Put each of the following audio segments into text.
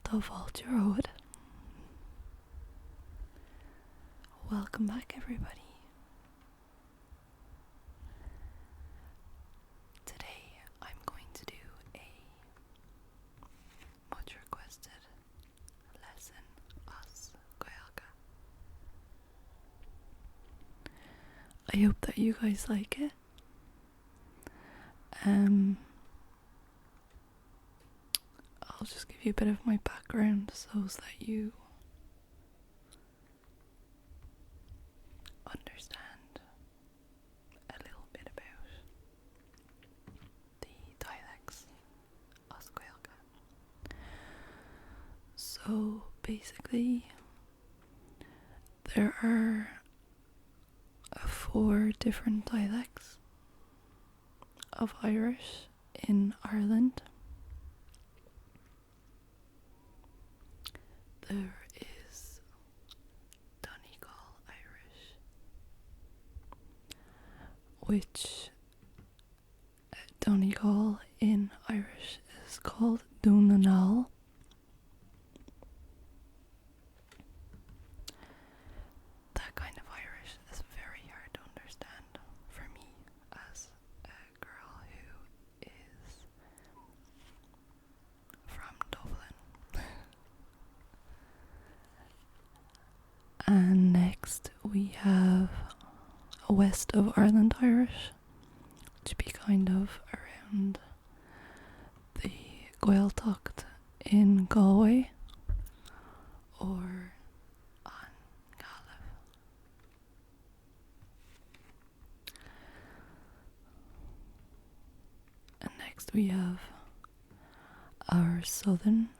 Fáilte Road. Welcome back, everybody. Today I'm going to do a much requested lesson as Gaeilge. I hope that you guys like it. I'll just give you a bit of my background so that you understand a little bit about the dialects of Gaeilge. So basically, there are 4 different dialects of Irish in Ireland. There is Donegal Irish, which Donegal in Irish is called Dúnanál. That kind of Irish is very hard to understand for me as a girl who is from Dublin. And next we have a West of Ireland Irish, which be kind of around the Gaeltacht in Galway or on Gaeilge. And next we have our southern,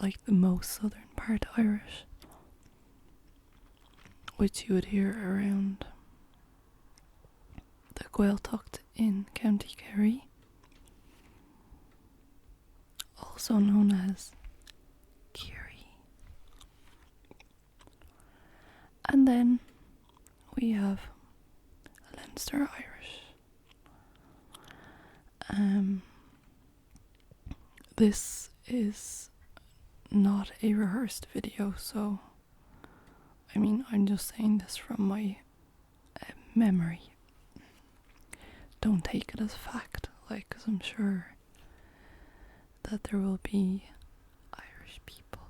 like the most southern part Irish, which you would hear around the Gaeltacht in County Kerry, also known as Kerry. And then we have Leinster Irish. This is not a rehearsed video, so I'm just saying this from my memory. Don't take it as fact, because I'm sure that there will be Irish people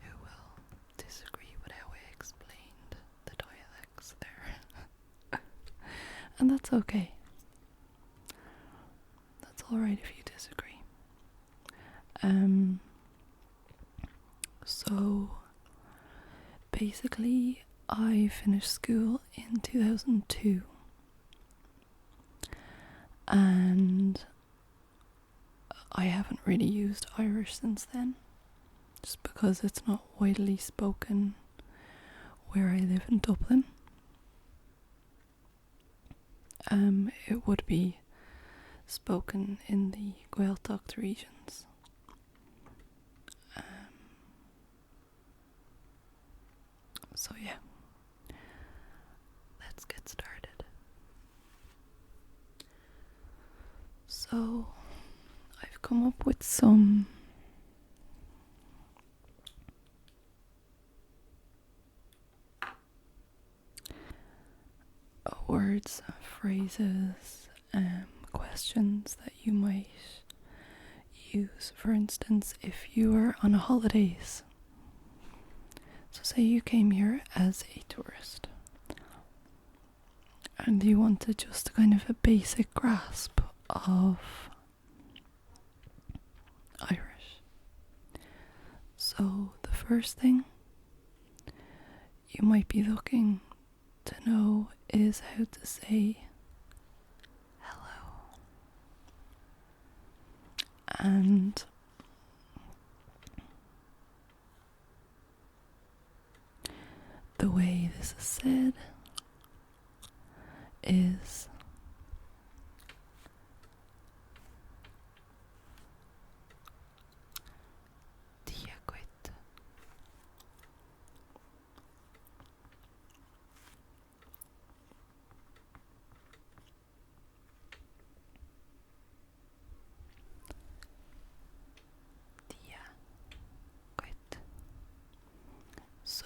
who will disagree with how I explained the dialects there. And that's okay. That's alright if you disagree. So basically, I finished school in 2002, and I haven't really used Irish since then, just because it's not widely spoken where I live in Dublin. It would be spoken in the Gaeltacht regions. So yeah, let's get started. So I've come up with some words, phrases, questions that you might use. For instance, if you were on holidays. So say you came here as a tourist and you wanted just kind of a basic grasp of Irish. So the first thing you might be looking to know is how to say hello. And the way this is said is Duit.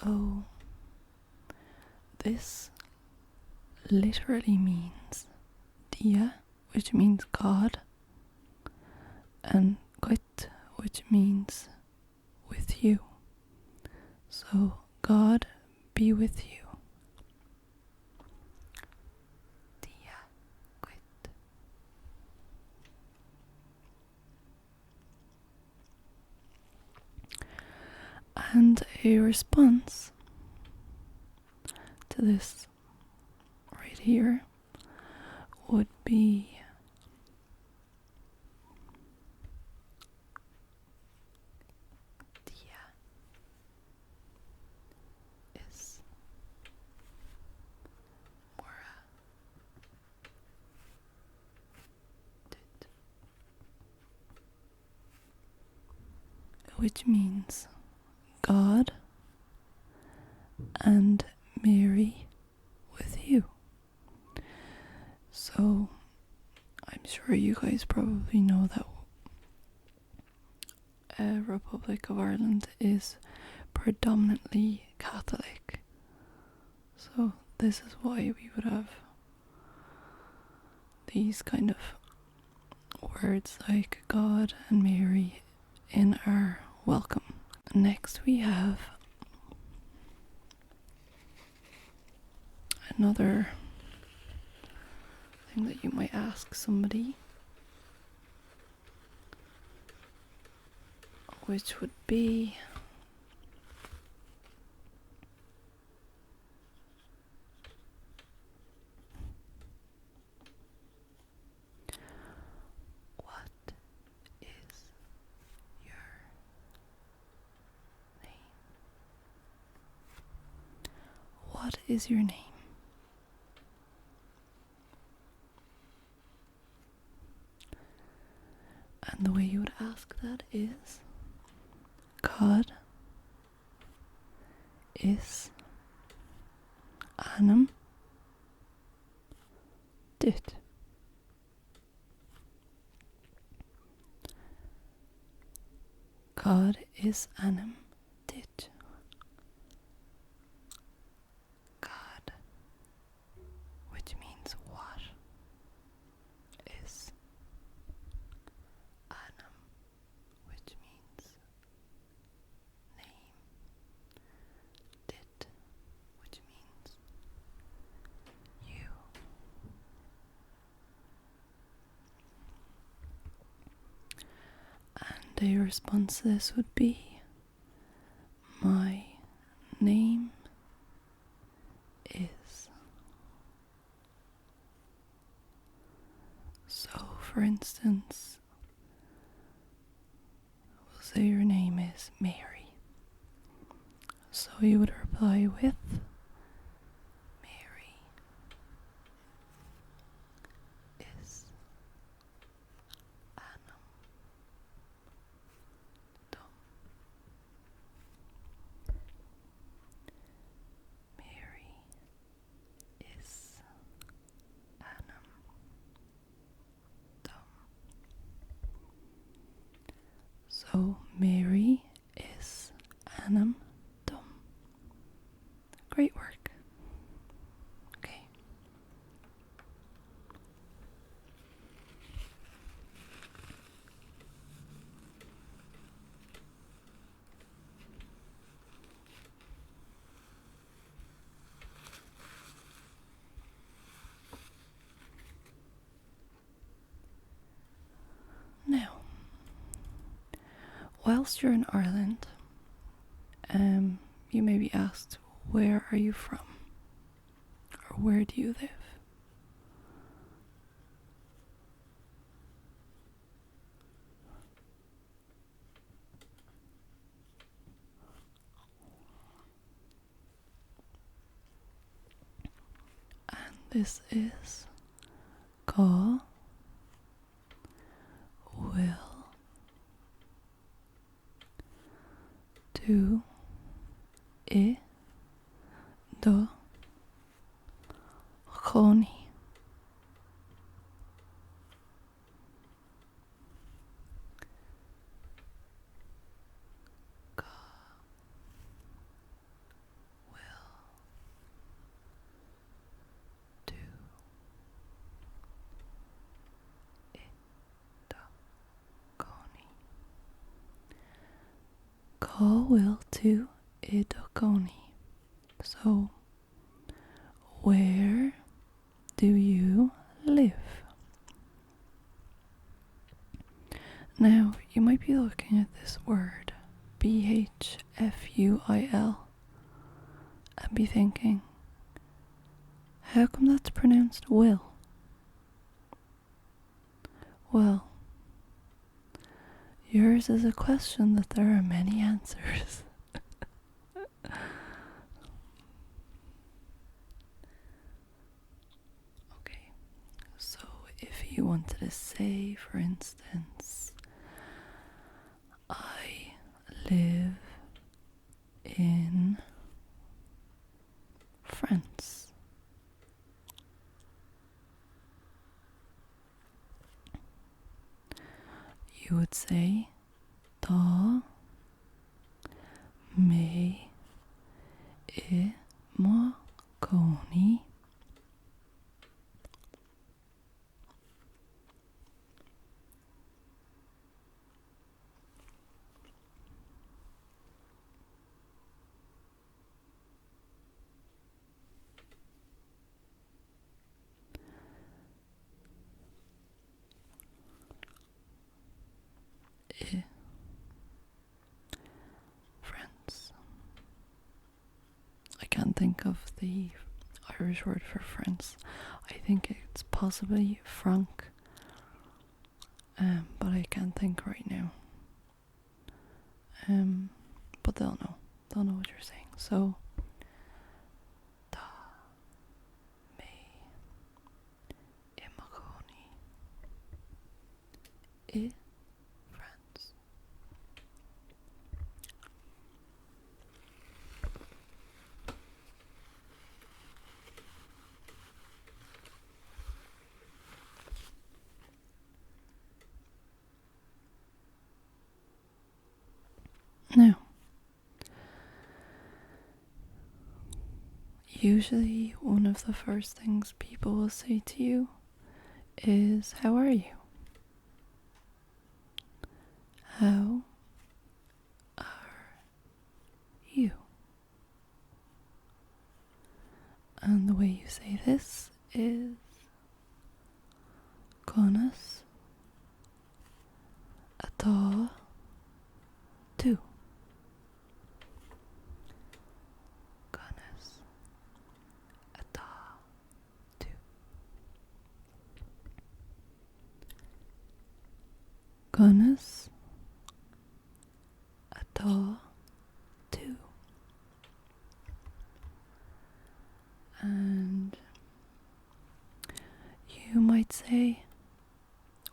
So this literally means dia, which means God, and Duit, which means with you. So God be with you. Dia, Duit. And a response to this right here would be dia is mora dit, which means God and Mary with you. So I'm sure you guys probably know that Republic of Ireland is predominantly Catholic. So this is why we would have these kind of words like God and Mary in our welcome. Next we have another thing that you might ask somebody, which would be what is your name? What is your name? And the way you would ask that is God is anam dit. God is anam dit. God, which means what, is anam, which means name, dit, which means you. And a response to this would be, my name is. So for instance, we'll say your name is Mary. So you would reply with Mary is anam dom. Mary is anam dom. So Mary is anam dom. Great work. Okay. Now, whilst you're in Ireland, you may be asked, where are you from? Or where do you live? And this is Ga will do I do choni. Cá bhfuil tú I do gcónaí. So, where do you live? Now, you might be looking at this word, BHFUIL, and be thinking, how come that's pronounced will? Well, yours is a question that there are many answers. Okay, so if you wanted to say, for instance, I live in France. You would say, Tá mé I má gcónaí I France. I can't think of the Irish word for France. I think it's possibly franc, but I can't think right now. But they'll know. They'll know what you're saying. So, Tá mé I má gcónaí I France. Now, usually one of the first things people will say to you is, how are you? How are you? And the way you say this is Conas atá tú. Conas atá tú. Conas atá tú. And you might say,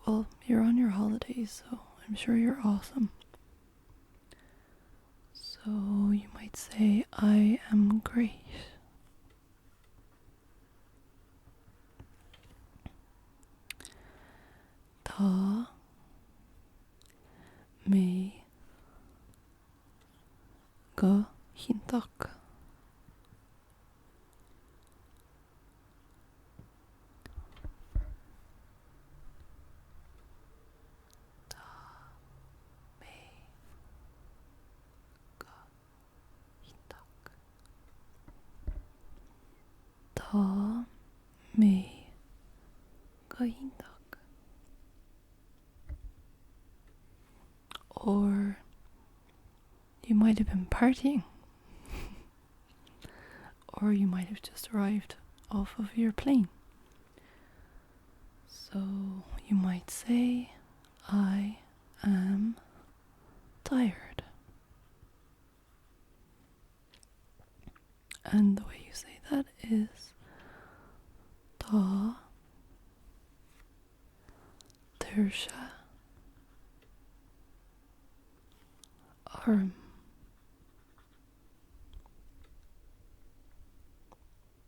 well, you're on your holidays, so I'm sure you're awesome. So you might say, I am great. Tá mé go hintach. Tá mé go hintach. Or you might have been partying. Or you might have just arrived off of your plane. So you might say, I am tired. And the way you say that is Tá tuirse orm.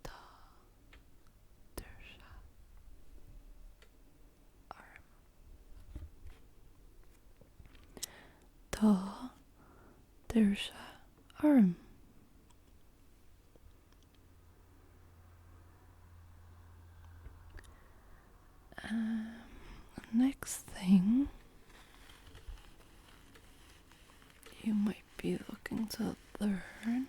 Tá tuirse orm. Tá tuirse orm. Next thing you might be to learn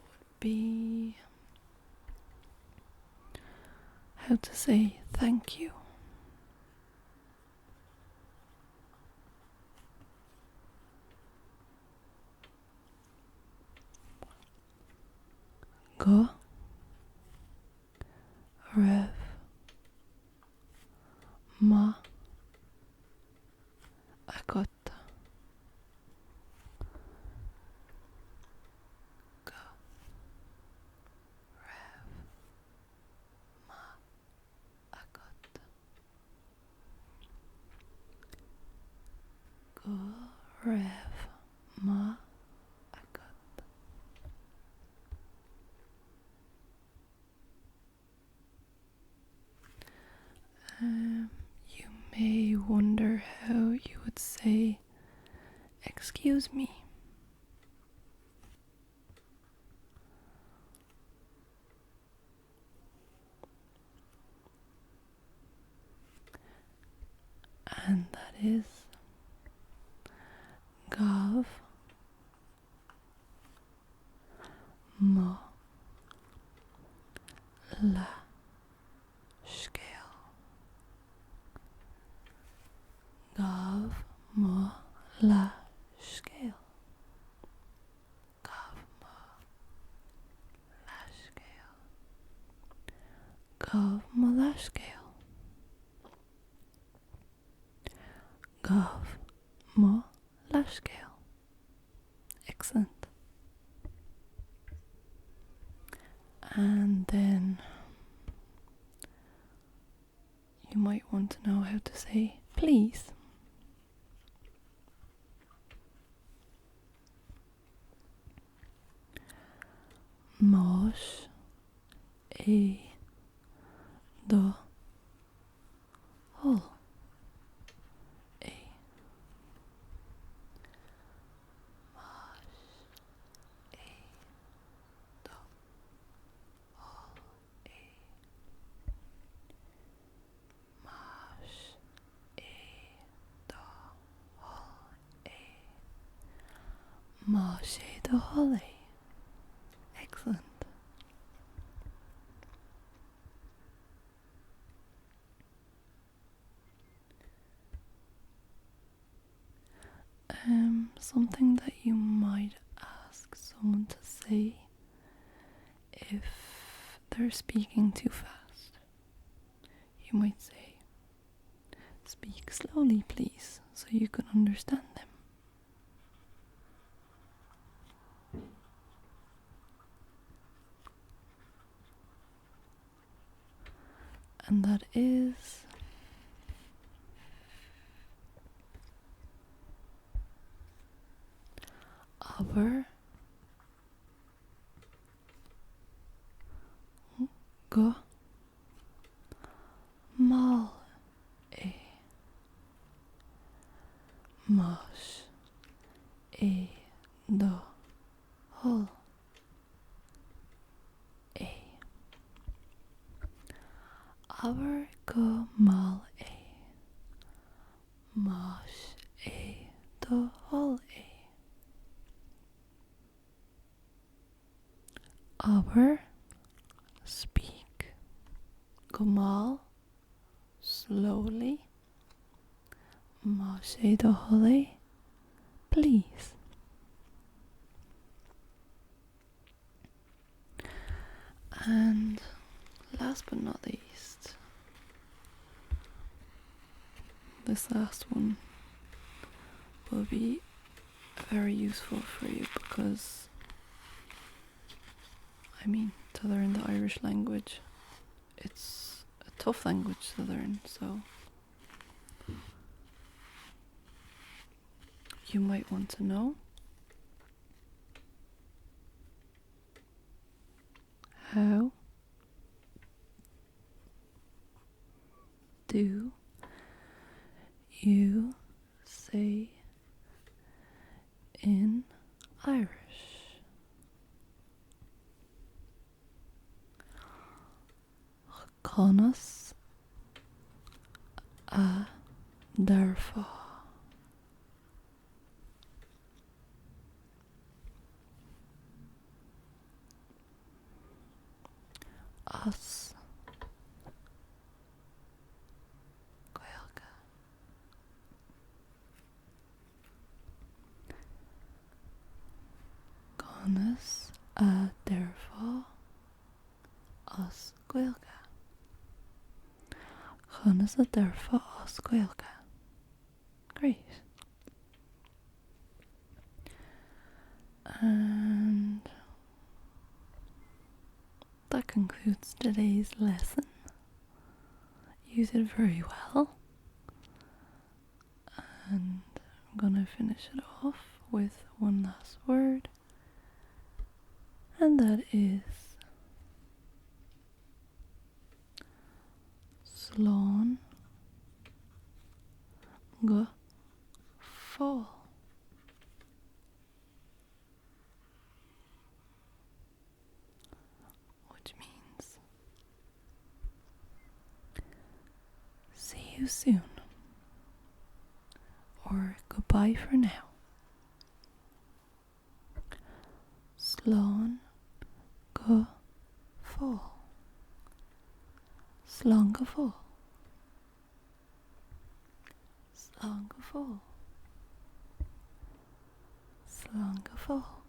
would be how to say thank you. Go Rev Ma Agot. Go Rev Ma Agot. Go Rev Ma Agot. You may wonder how you would say, "Excuse me." And that is Gav Ma La Scale. Gav Ma La Scale. Gav Ma La Scale. Gav Ma La Scale. Gav Ma La Scale. Excellent. And then you might want to know how to say please. Mosh e do hol e mosh e do hol e mosh e do hol e mosh e do hol e. Excellent. Something that you might ask someone to say if they're speaking too fast. You might say, "Speak slowly, please, so you can understand them." And that is aber go mal e mosh e do hol e aber go mal e mosh e do hol e. Aber speak gomal slowly, Moshe the Holy, please. And last but not least, this last one will be very useful for you because to learn the Irish language, it's a tough language to learn, so you might want to know how do you say in Irish? Conas a darfa. as Gaeilge. Conas a deirfá as Gaeilge. Conas a deirfá as Gaeilge. Great. And that concludes today's lesson. You did very well. And I'm gonna finish it off with one last word. And that is slán go fóill. Which means see you soon, or goodbye for now. Slán go fóill. Slán go fóill. Slán go fóill. Slán go fóill.